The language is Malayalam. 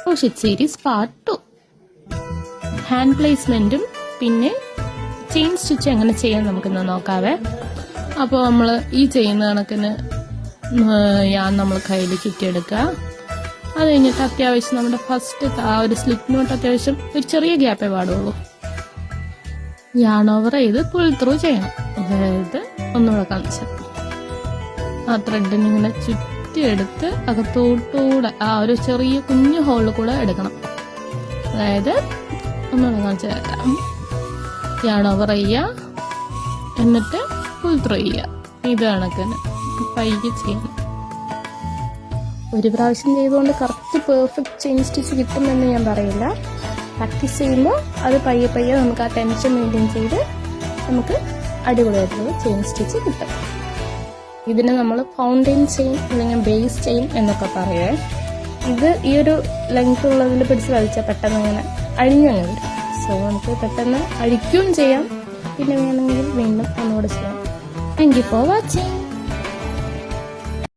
ക്രോഷേ സീരീസ് പാർട്ട് 2 ഹാൻഡ് പ്ലേസ്മെന്റും പിന്നെ ചെയിൻ സ്റ്റിച്ച് എങ്ങനെ ചെയ്യാൻ നമുക്കിന്ന് നോക്കാവേ. അപ്പോൾ നമ്മൾ ഈ ചെയ്യുന്ന കണക്കിന് നമ്മൾ കയ്യിൽ ചുറ്റിയെടുക്കുക. അത് കഴിഞ്ഞിട്ട് അത്യാവശ്യം നമ്മുടെ ഫസ്റ്റ് ആ ഒരു സ്ലിപ്പിനോട്ട് അത്യാവശ്യം ഒരു ചെറിയ ഗ്യാപ്പേ പാടുള്ളൂ. യാൺ ഓവർ ചെയ്ത് പുൾ ത്രൂ ചെയ്യണം. അതായത് ഒന്നുകൂടെ കാണിച്ചാൽ ആ ത്രെഡിന് ഇങ്ങനെ ചുറ്റിയെടുത്ത് അകത്തോട്ടുകൂടെ ആ ഒരു ചെറിയ കുഞ്ഞു ഹോളിൽ കൂടെ എടുക്കണം. അതായത് ഒന്നുകൂടെ കാണിച്ചു തരാം. യാൺ ഓവർ ചെയ്യുക, എന്നിട്ട് പുൾ ത്രൂ ചെയ്യുക. ഇത് കണക്കിന് പയ്യെ ചെയ്യണം. ഒരു പ്രാവശ്യം ചെയ്തുകൊണ്ട് കറക്റ്റ് പെർഫെക്റ്റ് ചെയിൻ സ്റ്റിച്ച് കിട്ടുമെന്ന് ഞാൻ പറയില്ല. പ്രാക്ടീസ് ചെയ്യുമ്പോൾ അത് പയ്യെ പയ്യെ നമുക്ക് ആ ടെൻഷൻ മെയിൻറ്റെയിൻ ചെയ്ത് നമുക്ക് അടിപൊളിയായിട്ടുള്ള ചെയിൻ സ്റ്റിച്ച് കിട്ടും. ഇതിന് നമ്മൾ ഫൗണ്ടൈൻ ചെയിൻ അല്ലെങ്കിൽ ബേസ് ചെയിൻ എന്നൊക്കെ പറയുക. ഇത് ഈ ഒരു ലെങ്ത് ഉള്ളതിൽ പിടിച്ച് വലിച്ചാൽ പെട്ടെന്ന് ഇങ്ങനെ അഴിഞ്ഞങ്ങ് വരും. സോ നമുക്ക് പെട്ടെന്ന് അഴിക്കുകയും ചെയ്യാം, പിന്നെ വേണമെങ്കിൽ വീണ്ടും ഒന്നുകൂടെ ചെയ്യാം. Thank you for watching.